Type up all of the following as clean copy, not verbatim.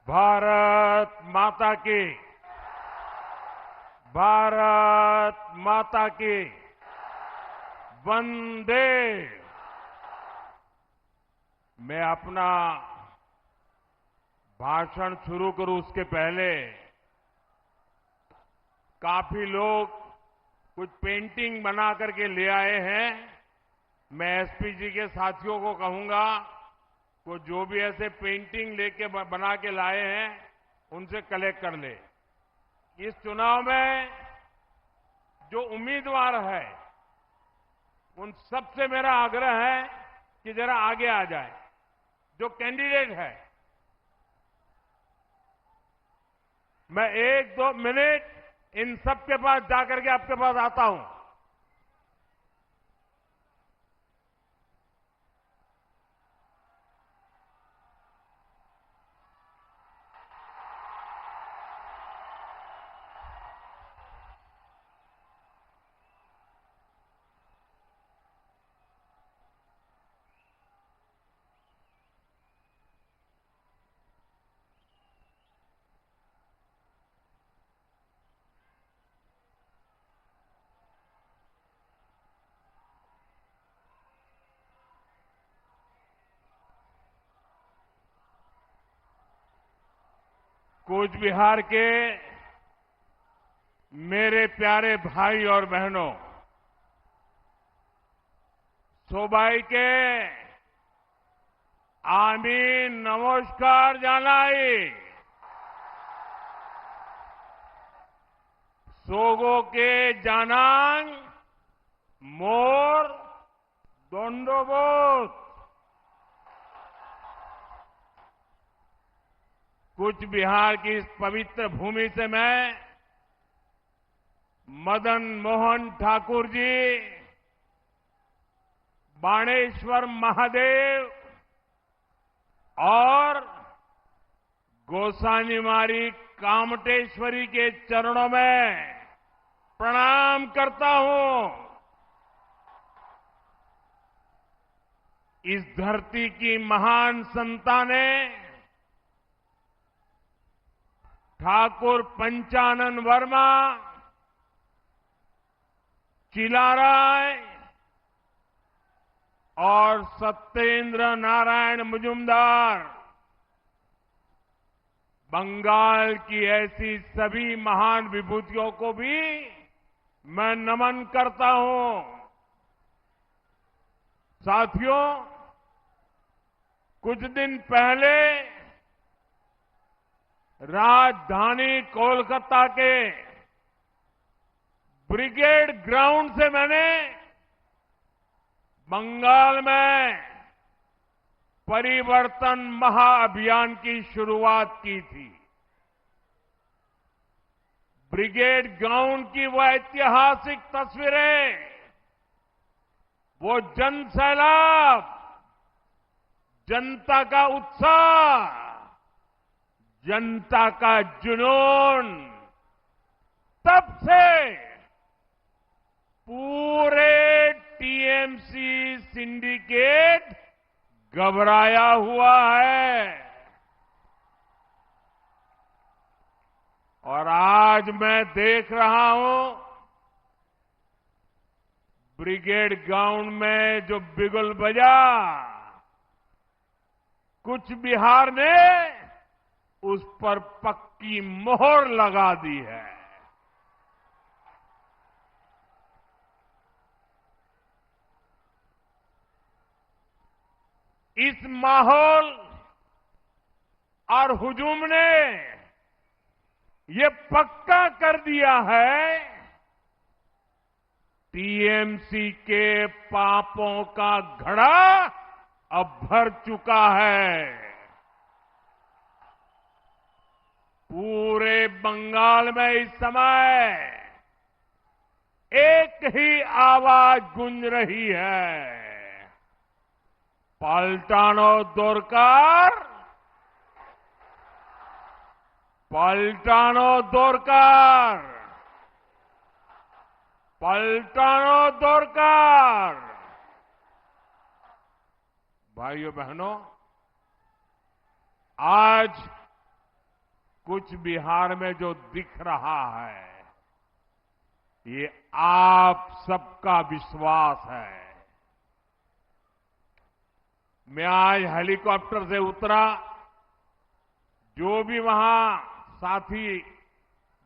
भारत माता की। भारत माता की। वंदे। मैं अपना भाषण शुरू करूं उसके पहले काफी लोग कुछ पेंटिंग बना करके ले आए हैं। मैं एसपीजी के साथियों को कहूंगा वो जो भी ऐसे पेंटिंग लेके बना के लाए हैं उनसे कलेक्ट कर ले। इस चुनाव में जो उम्मीदवार है उन सबसे मेरा आग्रह है कि जरा आगे आ जाए। जो कैंडिडेट है, मैं 1-2 मिनट इन सबके पास जाकर के आपके पास आता हूं। कूच बिहार के मेरे प्यारे भाई और बहनों, सोबाई के आमी नमस्कार जानाई। सोगो के जानांग मोर दोंडोबोत। कूच बिहार की इस पवित्र भूमि से मैं मदन मोहन ठाकुर जी, बाणेश्वर महादेव और गोसानीमारी कामटेश्वरी के चरणों में प्रणाम करता हूं। इस धरती की महान संता ने ठाकुर पंचानन वर्मा, चिलाराय और सत्येंद्र नारायण मुजुमदार, बंगाल की ऐसी सभी महान विभूतियों को भी मैं नमन करता हूं। साथियों, कुछ दिन पहले राजधानी कोलकाता के ब्रिगेड ग्राउंड से मैंने बंगाल में परिवर्तन महाअभियान की शुरुआत की थी। ब्रिगेड ग्राउंड की वो ऐतिहासिक तस्वीरें, वो जन सैलाब, जनता का उत्साह, जनता का जुनून, तब से पूरे टीएमसी सिंडिकेट घबराया हुआ है। और आज मैं देख रहा हूं ब्रिगेड ग्राउंड में जो बिगुल बजा, कूच बिहार ने उस पर पक्की मोहर लगा दी है। इस माहौल और हुजूम ने ये पक्का कर दिया है टीएमसी के पापों का घड़ा अब भर चुका है। पूरे बंगाल में इस समय एक ही आवाज गूंज रही है, पलटानो दोरकार, पलटानो दोरकार, पलटानो दोरकार। भाइयों बहनों, आज कुछ बिहार में जो दिख रहा है ये आप सबका विश्वास है। मैं आज हेलीकॉप्टर से उतरा, जो भी वहां साथी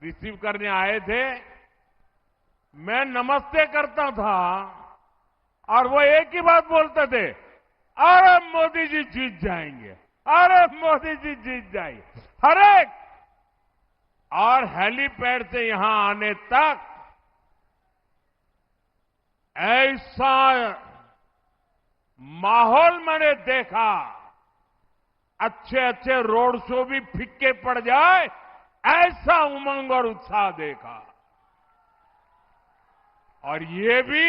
रिसीव करने आए थे, मैं नमस्ते करता था और वो एक ही बात बोलते थे, अरे मोदी जी जीत जाएंगे, अरे मोदी जी जीत जाएंगे। हर एक और हेलीपैड से यहां आने तक ऐसा माहौल मैंने देखा, अच्छे अच्छे रोड शो भी फिक्के पड़ जाए ऐसा उमंग और उत्साह देखा। और ये भी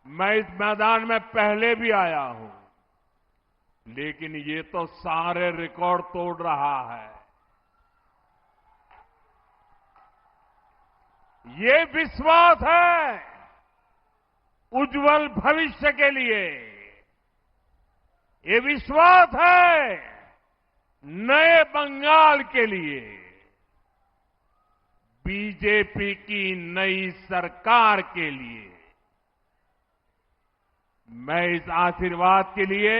मैं इस मैदान में पहले भी आया हूं, लेकिन ये तो सारे रिकॉर्ड तोड़ रहा है। ये विश्वास है उज्जवल भविष्य के लिए, ये विश्वास है नए बंगाल के लिए, बीजेपी की नई सरकार के लिए। मैं इस आशीर्वाद के लिए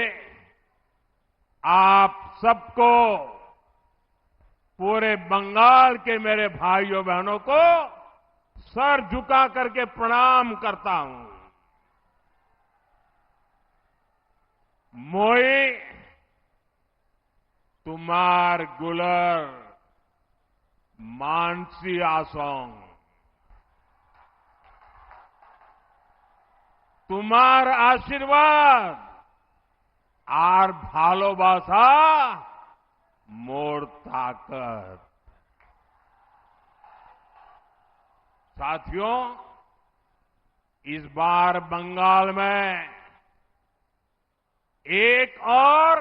आप सबको, पूरे बंगाल के मेरे भाइयों बहनों को सर झुका करके प्रणाम करता हूं। मोई तुमार गुलर मानसी आसोंग, तुम्हार आशीर्वाद আর ভালোবাসা मोर ताकत। साथियों, इस बार बंगाल में एक और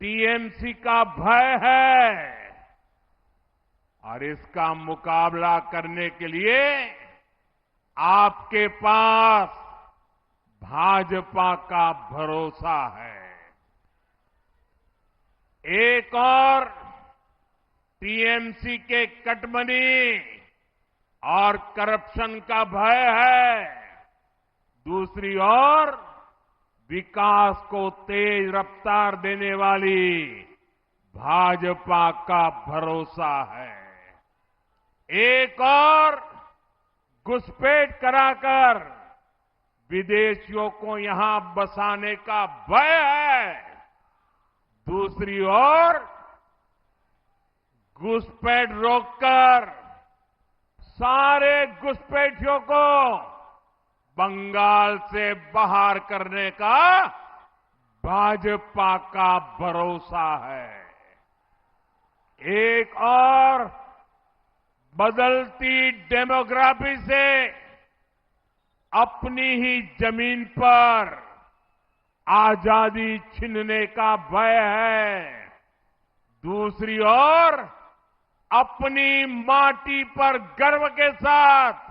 टीएमसी का भय है और इसका मुकाबला करने के लिए आपके पास भाजपा का भरोसा है। एक और टीएमसी के कटमनी और करप्शन का भय है, दूसरी ओर विकास को तेज रफ्तार देने वाली भाजपा का भरोसा है। एक और घुसपैठ कराकर विदेशियों को यहां बसाने का भय है, दूसरी ओर घुसपैठ रोककर सारे घुसपैठियों को बंगाल से बाहर करने का भाजपा का भरोसा है। एक और बदलती डेमोग्राफी से अपनी ही जमीन पर आजादी छीनने का भय है, दूसरी ओर अपनी माटी पर गर्व के साथ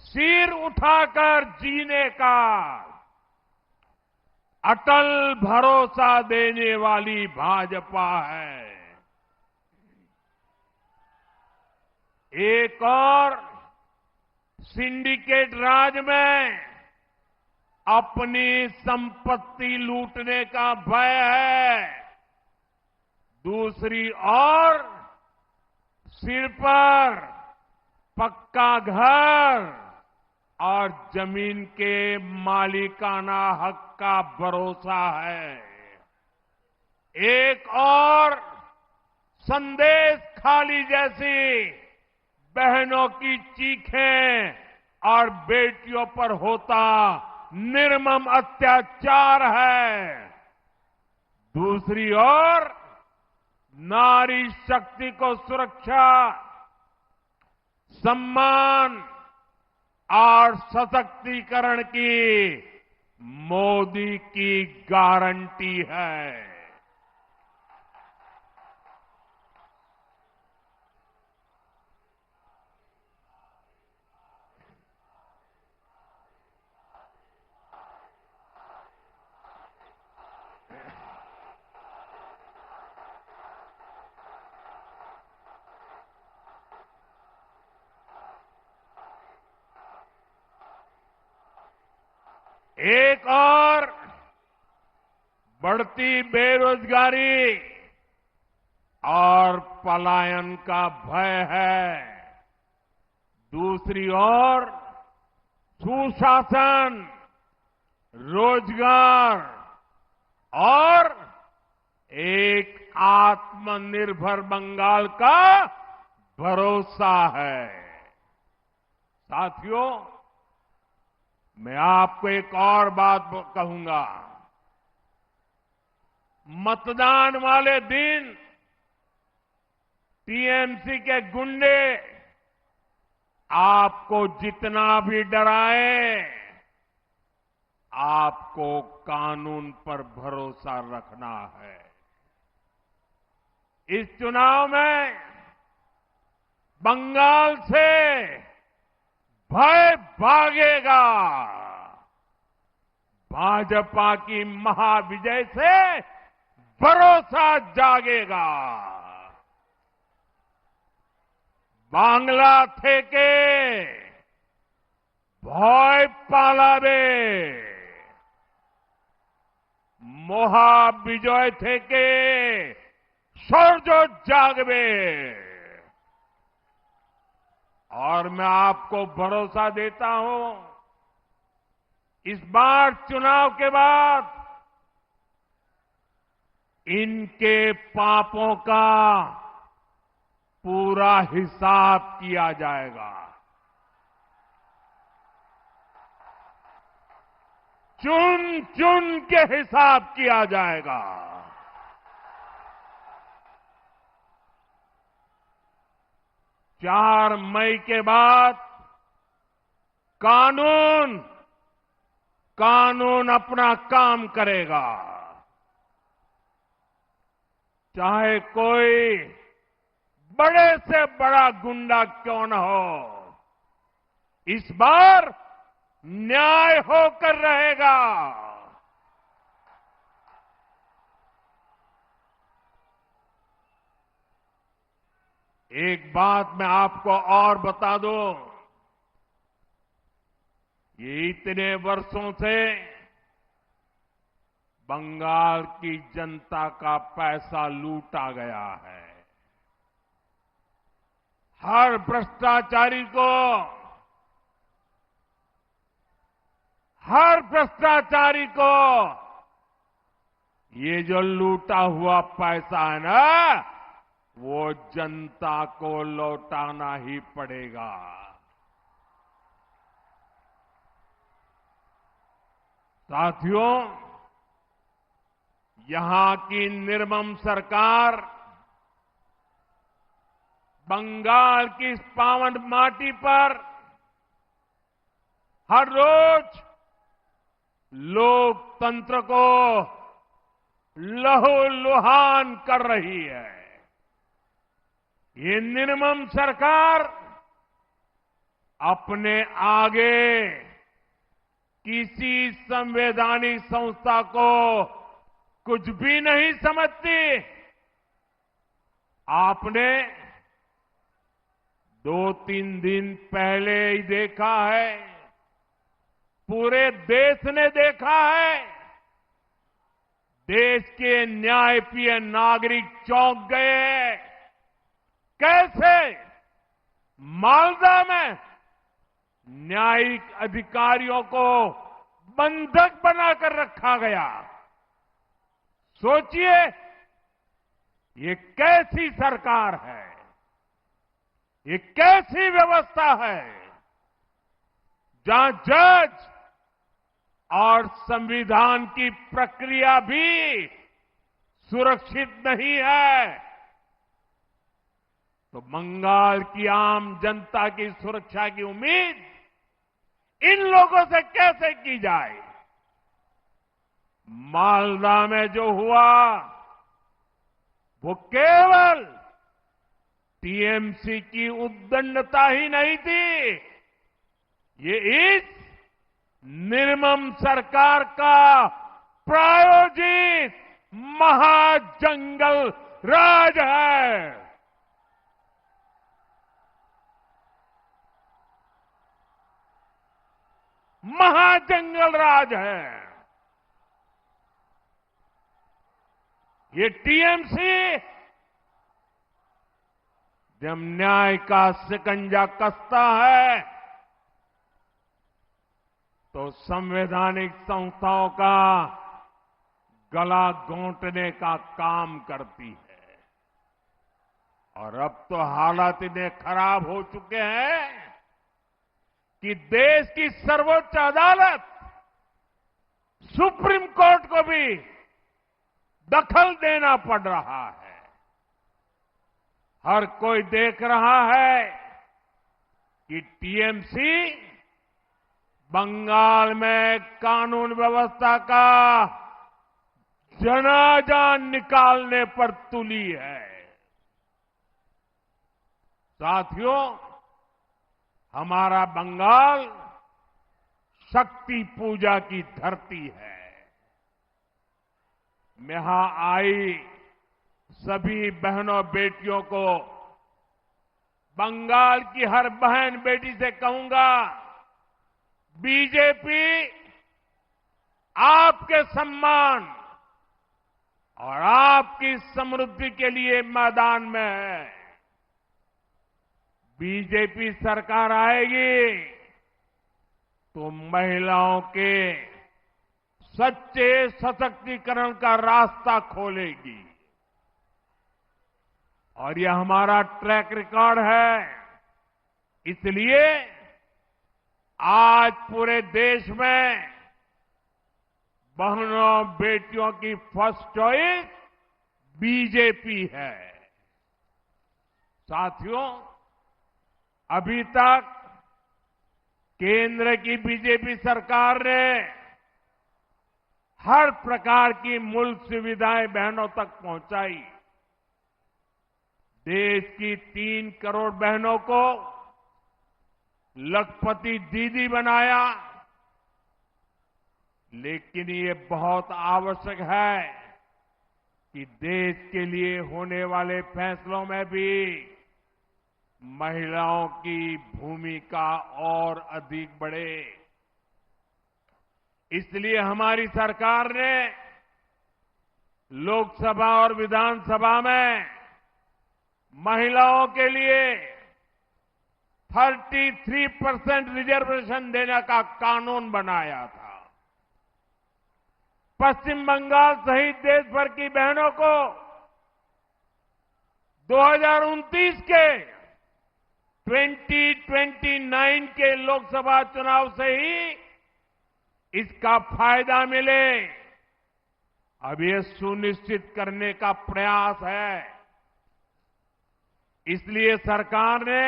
सिर उठाकर जीने का अटल भरोसा देने वाली भाजपा है। एक और सिंडिकेट राज में अपनी संपत्ति लूटने का भय है, दूसरी ओर सिर पर पक्का घर और जमीन के मालिकाना हक का भरोसा है। एक और संदेश खाली जैसी बहनों की चीखें और बेटियों पर होता निर्मम अत्याचार है, दूसरी ओर नारी शक्ति को सुरक्षा, सम्मान और सशक्तिकरण की मोदी की गारंटी है। एक और बढ़ती बेरोजगारी और पलायन का भय है। दूसरी ओर सुशासन, रोजगार और एक आत्मनिर्भर बंगाल का भरोसा है। साथियों, मैं आपको एक और बात कहूंगा। मतदान वाले दिन टीएमसी के गुंडे आपको जितना भी डराए, आपको कानून पर भरोसा रखना है। इस चुनाव में बंगाल से भय भागेगा। भाजपा की महाविजय से भरोसा जागेगा। बांग्ला থেকে ভয় পালাবে, মহাবিজয় থেকে শৌর্য জাগবে। और मैं आपको भरोसा देता हूं, इस बार चुनाव के बाद इनके पापों का पूरा हिसाब किया जाएगा। चुन चुन के हिसाब किया जाएगा। 4 मई के बाद कानून अपना काम करेगा। चाहे कोई बड़े से बड़ा गुंडा क्यों न हो, इस बार न्याय होकर रहेगा। एक बात मैं आपको और बता दूं, ये इतने वर्षों से बंगाल की जनता का पैसा लूटा गया है। हर भ्रष्टाचारी को ये जो लूटा हुआ पैसा है ना, वो जनता को लौटाना ही पड़ेगा। साथियों, यहां की निर्मम सरकार बंगाल की इस पावन माटी पर हर रोज लोकतंत्र को लहूलुहान कर रही है। ये निर्मम सरकार अपने आगे किसी संवैधानिक संस्था को कुछ भी नहीं समझती। आपने 2-3 दिन पहले ही देखा है, पूरे देश ने देखा है, देश के न्यायप्रिय नागरिक चौंक गए। कैसे मालदा में न्यायिक अधिकारियों को बंधक बनाकर रखा गया। सोचिए, ये कैसी सरकार है, ये कैसी व्यवस्था है जहां जज और संविधान की प्रक्रिया भी सुरक्षित नहीं है। तो बंगाल की आम जनता की सुरक्षा की उम्मीद इन लोगों से कैसे की जाए? मालदा में जो हुआ वो केवल टीएमसी की उद्दंडता ही नहीं थी, ये इस निर्मम सरकार का प्रायोजित महाजंगल राज है। महाजंगल राज है। ये टीएमसी जब न्याय का शिकंजा कसता है तो संवैधानिक संस्थाओं का गला घोंटने का काम करती है। और अब तो हालात इतने खराब हो चुके हैं कि देश की सर्वोच्च अदालत सुप्रीम कोर्ट को भी दखल देना पड़ रहा है। हर कोई देख रहा है कि टीएमसी बंगाल में कानून व्यवस्था का जनाजा निकालने पर तुली है। साथियों, हमारा बंगाल शक्ति पूजा की धरती है। यहां आई सभी बहनों बेटियों को, बंगाल की हर बहन बेटी से कहूंगा, बीजेपी आपके सम्मान और आपकी समृद्धि के लिए मैदान में है। बीजेपी सरकार आएगी तो महिलाओं के सच्चे सशक्तिकरण का रास्ता खोलेगी। और यह हमारा ट्रैक रिकॉर्ड है। इसलिए आज पूरे देश में बहनों बेटियों की फर्स्ट चॉइस बीजेपी है। साथियों, अभी तक केंद्र की बीजेपी सरकार ने हर प्रकार की मूल सुविधाएं बहनों तक पहुंचाई। देश की 3 करोड़ बहनों को लखपति दीदी बनाया। लेकिन ये बहुत आवश्यक है कि देश के लिए होने वाले फैसलों में भी महिलाओं की भूमिका और अधिक बढ़े। इसलिए हमारी सरकार ने लोकसभा और विधानसभा में महिलाओं के लिए 33% रिजर्वेशन देने का कानून बनाया था। पश्चिम बंगाल सहित देश भर की बहनों को 2029 के 2029 के लोकसभा चुनाव से ही इसका फायदा मिले, अब ये सुनिश्चित करने का प्रयास है। इसलिए सरकार ने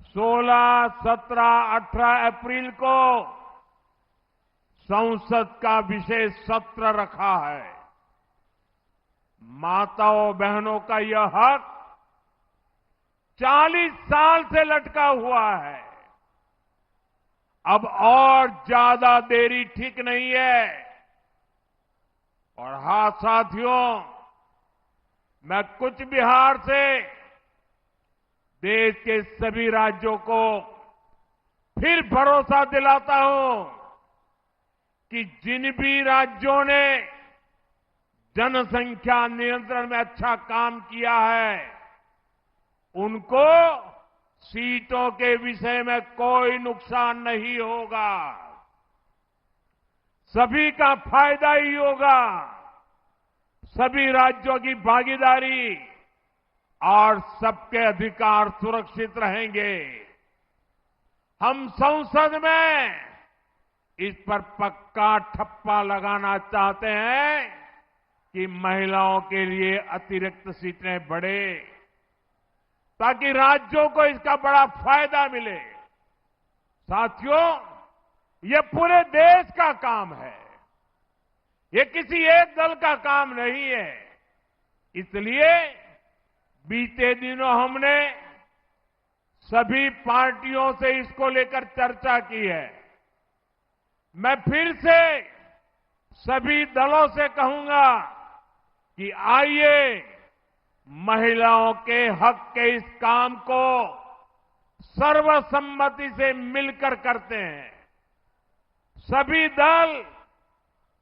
16, 17, 18 अप्रैल को संसद का विशेष सत्र रखा है। माताओं बहनों का यह हक 40 साल से लटका हुआ है। अब और ज्यादा देरी ठीक नहीं है। और हां साथियों, मैं कूच बिहार से देश के सभी राज्यों को फिर भरोसा दिलाता हूं कि जिन भी राज्यों ने जनसंख्या नियंत्रण में अच्छा काम किया है, उनको सीटों के विषय में कोई नुकसान नहीं होगा। सभी का फायदा ही होगा। सभी राज्यों की भागीदारी और सबके अधिकार सुरक्षित रहेंगे। हम संसद में इस पर पक्का ठप्पा लगाना चाहते हैं कि महिलाओं के लिए अतिरिक्त सीटें बढ़े, ताकि राज्यों को इसका बड़ा फायदा मिले। साथियों, ये पूरे देश का काम है। ये किसी एक दल का काम नहीं है। इसलिए बीते दिनों हमने सभी पार्टियों से इसको लेकर चर्चा की है। मैं फिर से सभी दलों से कहूंगा कि आइए महिलाओं के हक के इस काम को सर्वसम्मति से मिलकर करते हैं। सभी दल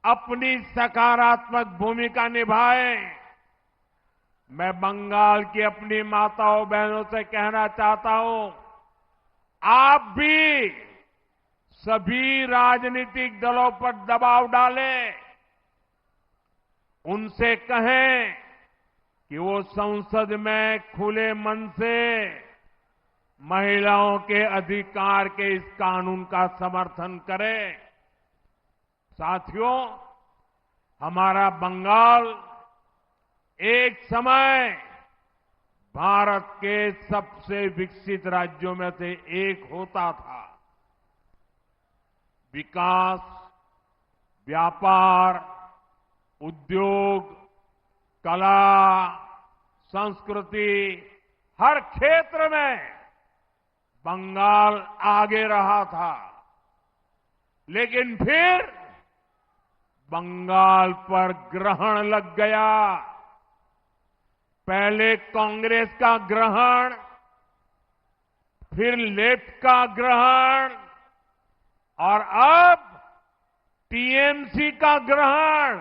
अपनी सकारात्मक भूमिका निभाएं। मैं बंगाल की अपनी माताओं बहनों से कहना चाहता हूं, आप भी सभी राजनीतिक दलों पर दबाव डालें। उनसे कहें कि वो संसद में खुले मन से महिलाओं के अधिकार के इस कानून का समर्थन करें। साथियों, हमारा बंगाल एक समय भारत के सबसे विकसित राज्यों में से एक होता था। विकास, व्यापार, उद्योग, कला, संस्कृति, हर क्षेत्र में बंगाल आगे रहा था। लेकिन फिर बंगाल पर ग्रहण लग गया। पहले कांग्रेस का ग्रहण, फिर लेफ्ट का ग्रहण और अब टीएमसी का ग्रहण।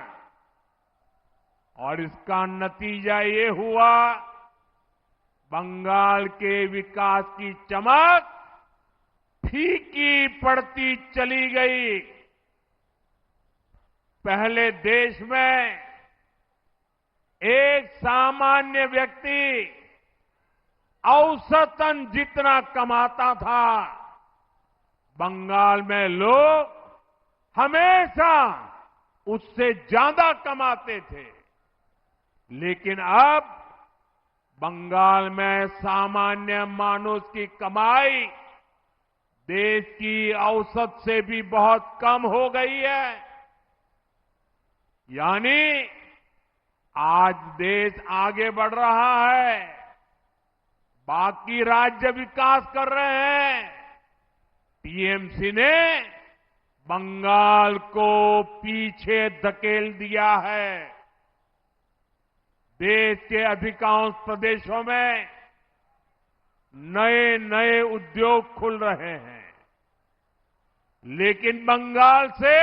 और इसका नतीजा ये हुआ, बंगाल के विकास की चमक फीकी पड़ती चली गई। पहले देश में एक सामान्य व्यक्ति औसतन जितना कमाता था, बंगाल में लोग हमेशा उससे ज्यादा कमाते थे। लेकिन अब बंगाल में सामान्य मानुष की कमाई देश की औसत से भी बहुत कम हो गई है। यानी आज देश आगे बढ़ रहा है, बाकी राज्य विकास कर रहे हैं। टीएमसी ने बंगाल को पीछे धकेल दिया है। देश के अधिकांश प्रदेशों में नए नए उद्योग खुल रहे हैं, लेकिन बंगाल से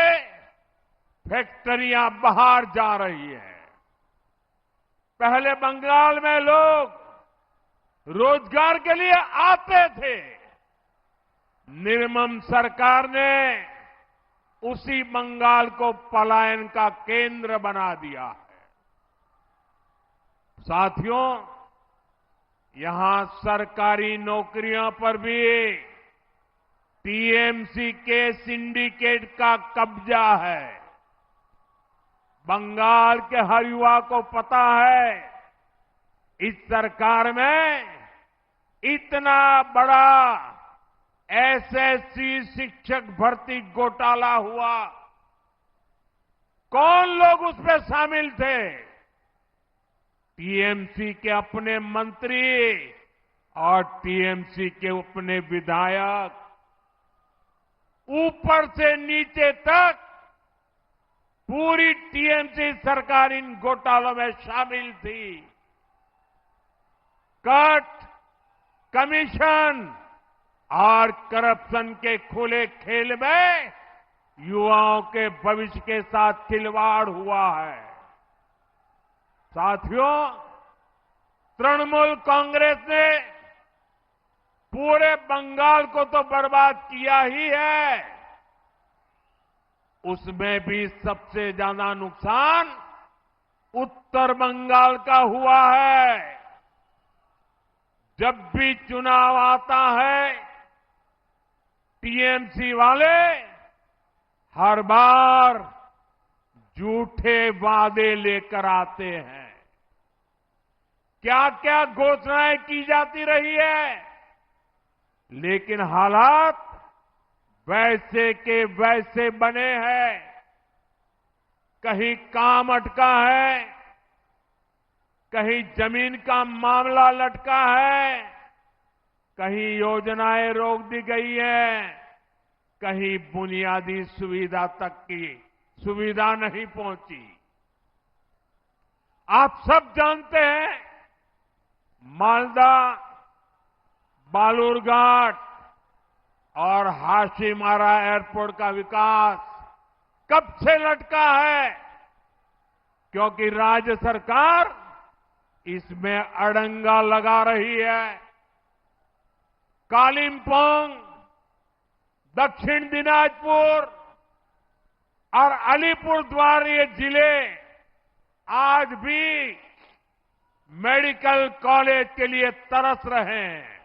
फैक्ट्रियां बाहर जा रही है। पहले बंगाल में लोग रोजगार के लिए आते थे। निर्मम सरकार ने उसी बंगाल को पलायन का केंद्र बना दिया है। साथियों, यहां सरकारी नौकरियों पर भी टीएमसी के सिंडिकेट का कब्जा है। बंगाल के हर युवा को पता है, इस सरकार में इतना बड़ा एसएससी शिक्षक भर्ती घोटाला हुआ। कौन लोग उसमें शामिल थे? टीएमसी के अपने मंत्री और टीएमसी के अपने विधायक, ऊपर से नीचे तक पूरी टीएमसी सरकार इन घोटालों में शामिल थी। कट, कमीशन और करप्शन के खुले खेल में युवाओं के भविष्य के साथ खिलवाड़ हुआ है। साथियों, तृणमूल कांग्रेस ने पूरे बंगाल को तो बर्बाद किया ही है, उसमें भी सबसे ज्यादा नुकसान उत्तर बंगाल का हुआ है। जब भी चुनाव आता है, टीएमसी वाले हर बार झूठे वादे लेकर आते हैं। क्या क्या घोषणाएं की जाती रही है, लेकिन हालात वैसे के वैसे बने हैं। कहीं काम अटका है, कहीं जमीन का मामला लटका है, कहीं योजनाएं रोक दी गई हैं, कहीं बुनियादी सुविधा तक की सुविधा नहीं पहुंची। आप सब जानते हैं, मालदा, बालूरघाट, और हाशिमारा एयरपोर्ट का विकास कब से लटका है, क्योंकि राज्य सरकार इसमें अड़ंगा लगा रही है। कालिंपोंग, दक्षिण दिनाजपुर और अलीपुरद्वार ये जिले आज भी मेडिकल कॉलेज के लिए तरस रहे हैं।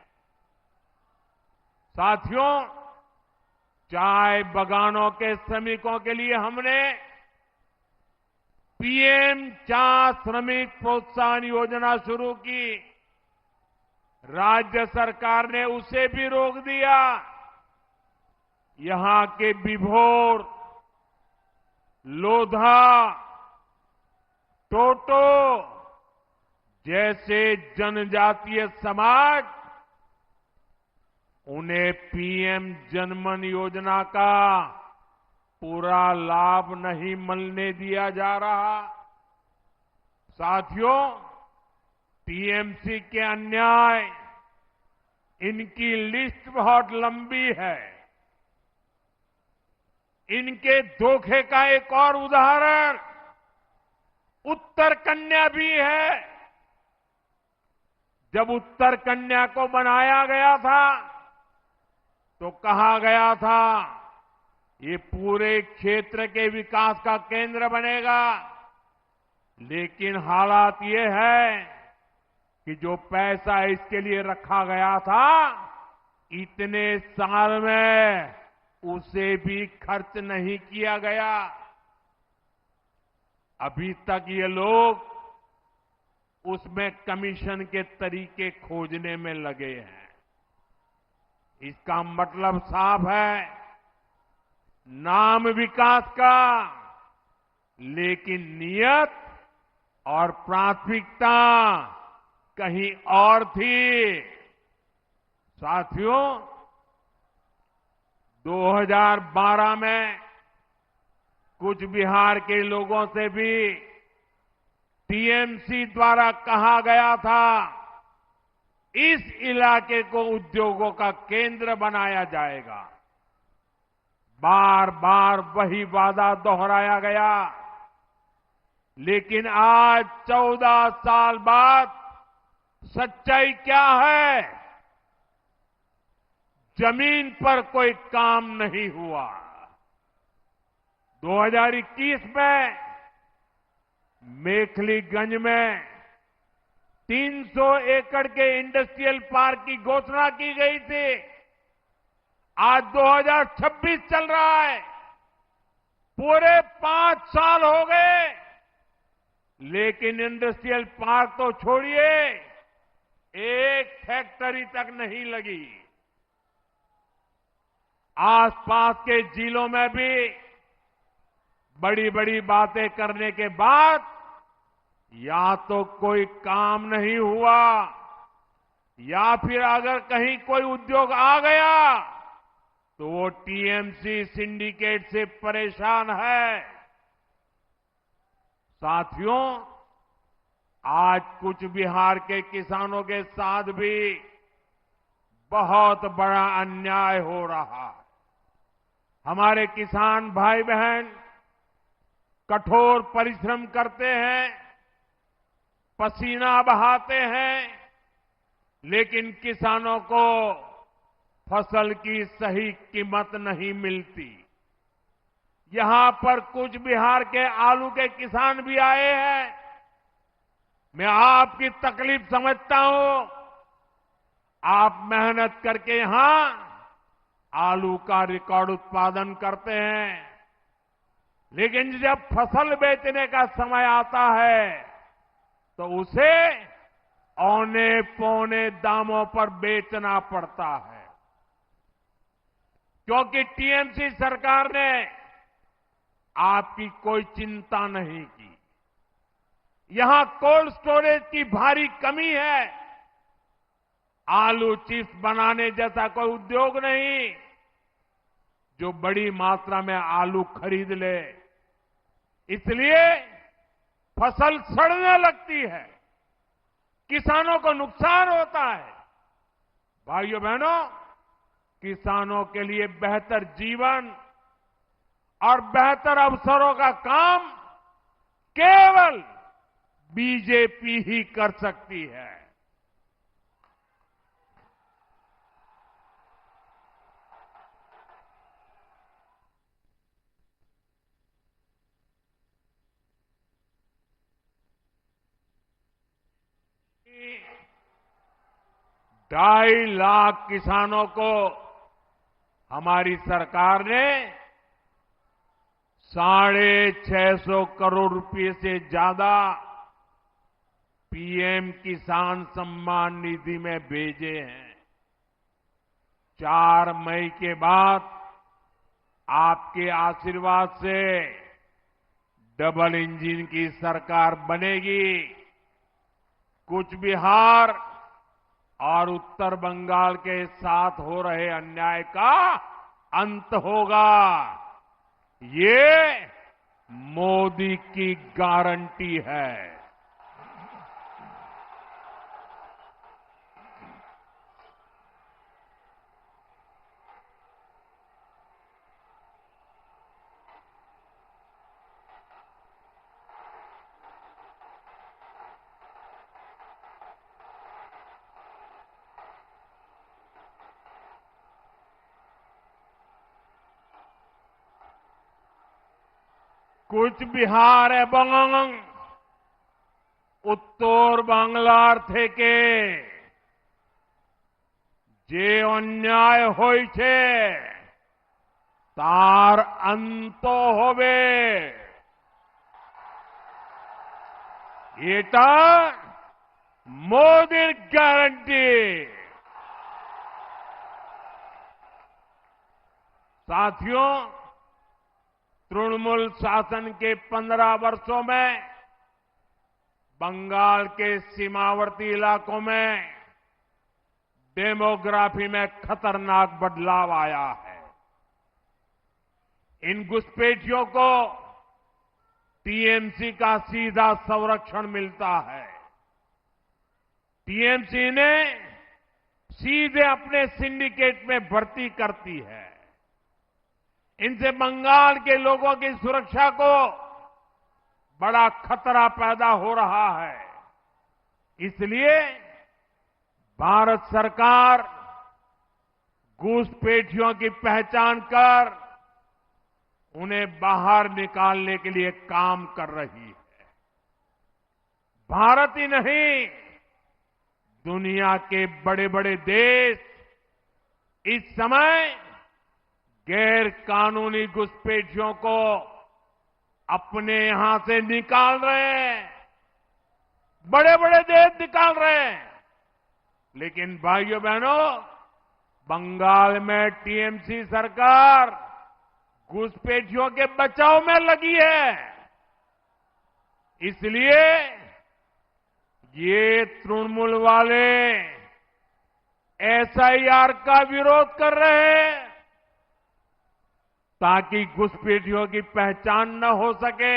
साथियों, चाय बागानों के श्रमिकों के लिए हमने पीएम चाय श्रमिक प्रोत्साहन योजना शुरू की। राज्य सरकार ने उसे भी रोक दिया। यहां के बिभोर, लोधा, टोटो जैसे जनजातीय समाज, उन्हें पीएम जनमन योजना का पूरा लाभ नहीं मिलने दिया जा रहा। साथियों, टीएमसी के अन्याय, इनकी लिस्ट बहुत लंबी है। इनके धोखे का एक और उदाहरण उत्तर कन्या भी है। जब उत्तर कन्या को बनाया गया था तो कहा गया था ये पूरे क्षेत्र के विकास का केंद्र बनेगा, लेकिन हालात ये है कि जो पैसा इसके लिए रखा गया था, इतने साल में उसे भी खर्च नहीं किया गया। अभी तक ये लोग उसमें कमीशन के तरीके खोजने में लगे हैं। इसका मतलब साफ है, नाम विकास का, लेकिन नियत और प्राथमिकता कहीं और थी। साथियों, 2012 में कूच बिहार के लोगों से भी टीएमसी द्वारा कहा गया था इस इलाके को उद्योगों का केंद्र बनाया जाएगा। बार बार वही वादा दोहराया गया, लेकिन आज 14 साल बाद सच्चाई क्या है? जमीन पर कोई काम नहीं हुआ। 2021 में मेखलीगंज में 300 एकड़ के इंडस्ट्रियल पार्क की घोषणा की गई थी। आज 2026 चल रहा है, पूरे 5 साल हो गए, लेकिन इंडस्ट्रियल पार्क तो छोड़िए, एक फैक्ट्री तक नहीं लगी। आसपास के जिलों में भी बड़ी बड़ी बातें करने के बाद या तो कोई काम नहीं हुआ, या फिर अगर कहीं कोई उद्योग आ गया तो वो टीएमसी सिंडिकेट से परेशान है। साथियों, आज कूच बिहार के किसानों के साथ भी बहुत बड़ा अन्याय हो रहा है। हमारे किसान भाई बहन कठोर परिश्रम करते हैं, पसीना बहाते हैं, लेकिन किसानों को फसल की सही कीमत नहीं मिलती। यहां पर कूच बिहार के आलू के किसान भी आए हैं। मैं आपकी तकलीफ समझता हूं। आप मेहनत करके यहां आलू का रिकॉर्ड उत्पादन करते हैं, लेकिन जब फसल बेचने का समय आता है तो उसे औने पौने दामों पर बेचना पड़ता है, क्योंकि टीएमसी सरकार ने आपकी कोई चिंता नहीं की। यहां कोल्ड स्टोरेज की भारी कमी है। आलू चिप्स बनाने जैसा कोई उद्योग नहीं जो बड़ी मात्रा में आलू खरीद ले, इसलिए फसल सड़ने लगती है, किसानों को नुकसान होता है। भाइयों बहनों, किसानों के लिए बेहतर जीवन और बेहतर अवसरों का काम केवल बीजेपी ही कर सकती है। ढाई लाख किसानों को हमारी सरकार ने 650 करोड़ रुपए से ज्यादा पीएम किसान सम्मान निधि में भेजे हैं। 4 मई के बाद आपके आशीर्वाद से डबल इंजन की सरकार बनेगी। कूच बिहार और उत्तर बंगाल के साथ हो रहे अन्याय का अंत होगा। ये मोदी की गारंटी है। कूच बिहार এবং উত্তর বাংলার থেকে যে অন্যায় হয়েছে তার অন্ত হবে। এটা মোদির গ্যারান্টি। साथियों, तृणमूल शासन के 15 वर्षों में बंगाल के सीमावर्ती इलाकों में डेमोग्राफी में खतरनाक बदलाव आया है। इन घुसपैठियों को टीएमसी का सीधा संरक्षण मिलता है। टीएमसी ने सीधे अपने सिंडिकेट में भर्ती करती है। इनसे बंगाल के लोगों की सुरक्षा को बड़ा खतरा पैदा हो रहा है। इसलिए भारत सरकार घुसपैठियों की पहचान कर उन्हें बाहर निकालने के लिए काम कर रही है। भारत ही नहीं, दुनिया के बड़े बड़े देश इस समय गैर कानूनी घुसपैठियों को अपने यहां से निकाल रहे हैं। बड़े बड़े देश निकाल रहे हैं। लेकिन भाइयों बहनों, बंगाल में टीएमसी सरकार घुसपैठियों के बचाव में लगी है। इसलिए ये तृणमूल वाले एसआईआर का विरोध कर रहे हैं ताकि घुसपैठियों की पहचान न हो सके।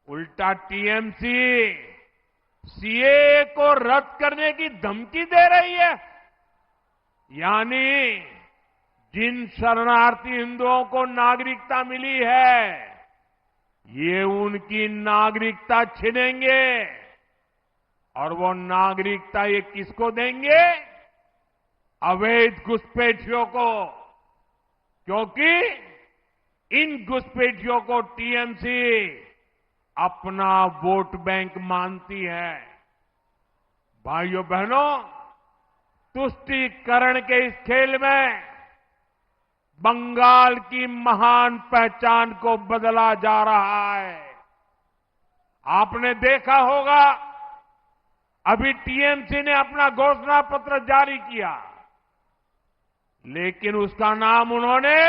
उल्टा टीएमसी सीएए को रद्द करने की धमकी दे रही है। यानी जिन शरणार्थी हिंदुओं को नागरिकता मिली है, ये उनकी नागरिकता छीनेंगे। और वो नागरिकता ये किसको देंगे? अवैध घुसपैठियों को। क्योंकि इन घुसपैठियों को टीएमसी अपना वोट बैंक मानती है। भाइयों बहनों, तुष्टीकरण के इस खेल में बंगाल की महान पहचान को बदला जा रहा है। आपने देखा होगा, अभी टीएमसी ने अपना घोषणा पत्र जारी किया, लेकिन उसका नाम उन्होंने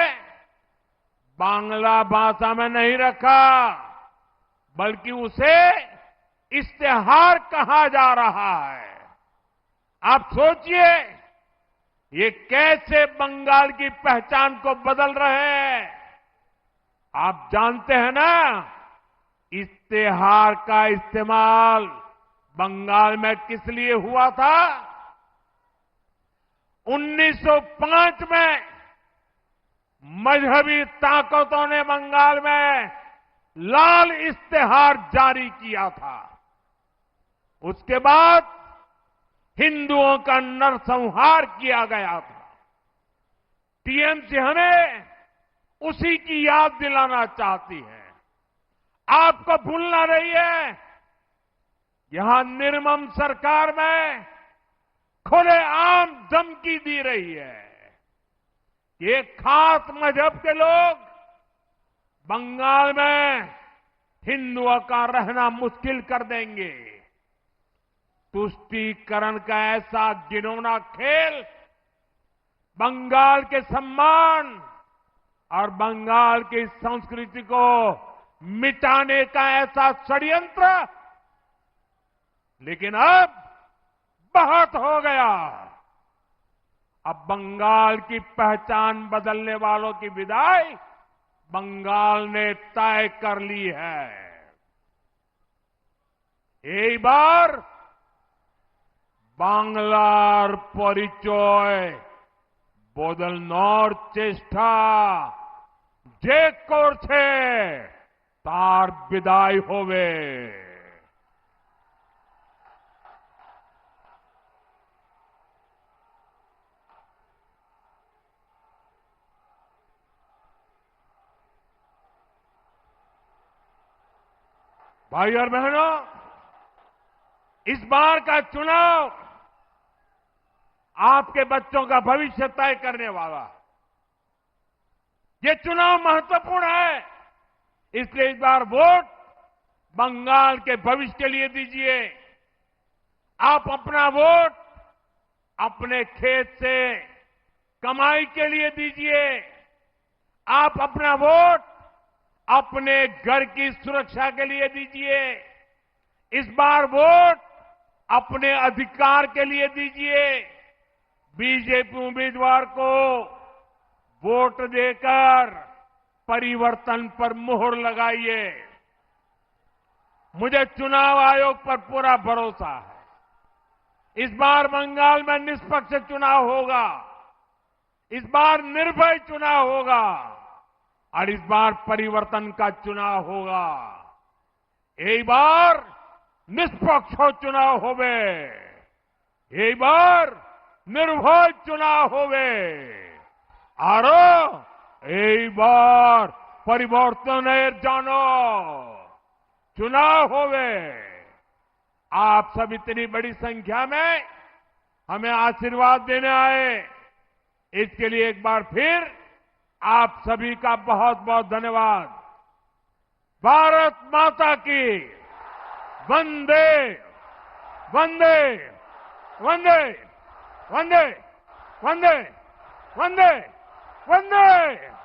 बांग्ला भाषा में नहीं रखा, बल्कि उसे इश्तेहार कहा जा रहा है। आप सोचिए, ये कैसे बंगाल की पहचान को बदल रहे हैं। आप जानते हैं ना, इश्तेहार का इस्तेमाल बंगाल में किस लिए हुआ था? 1905 में मजहबी ताकतों ने बंगाल में लाल इश्तेहार जारी किया था। उसके बाद हिंदुओं का नरसंहार किया गया था। टीएमसी हमें उसी की याद दिलाना चाहती है। आपको भूलना नहीं है, यहां निर्मम सरकार में खुलेआम धमकी दी रही है कि एक खास मजहब के लोग बंगाल में हिंदुओं का रहना मुश्किल कर देंगे। तुष्टीकरण का ऐसा घिनौना खेल बंगाल के सम्मान और बंगाल की संस्कृति को मिटाने का ऐसा षड्यंत्र, लेकिन अब बहुत हो गया। अब बंगाल की पहचान बदलने वालों की विदाई बंगाल ने तय कर ली है। এই বার বাংলার পরিচয় বদলানোর চেষ্টা যে করছে তার বিদায় হবে। भाई और बहनों, इस बार का चुनाव आपके बच्चों का भविष्य तय करने वाला है। ये चुनाव महत्वपूर्ण है, इसलिए इस बार वोट बंगाल के भविष्य के लिए दीजिए। आप अपना वोट अपने खेत से कमाई के लिए दीजिए। आप अपना वोट अपने घर की सुरक्षा के लिए दीजिए। इस बार वोट अपने अधिकार के लिए दीजिए। बीजेपी उम्मीदवार को वोट देकर परिवर्तन पर मुहर लगाइए। मुझे चुनाव आयोग पर पूरा भरोसा है। इस बार बंगाल में निष्पक्ष चुनाव होगा। इस बार निर्भय चुनाव होगा और इस बार परिवर्तन का चुनाव होगा। এই বার निष्पक्ष चुनाव होवे, এই বার निर्भय चुनाव होवे और এই বার परिवर्तনের जन चुनाव होवे। आप सब इतनी बड़ी संख्या में हमें आशीर्वाद देने आए, इसके लिए एक बार फिर आप सभी का बहुत बहुत धन्यवाद। भारत माता की वंदे वंदे वंदे वंदे वंदे वंदे वंदे।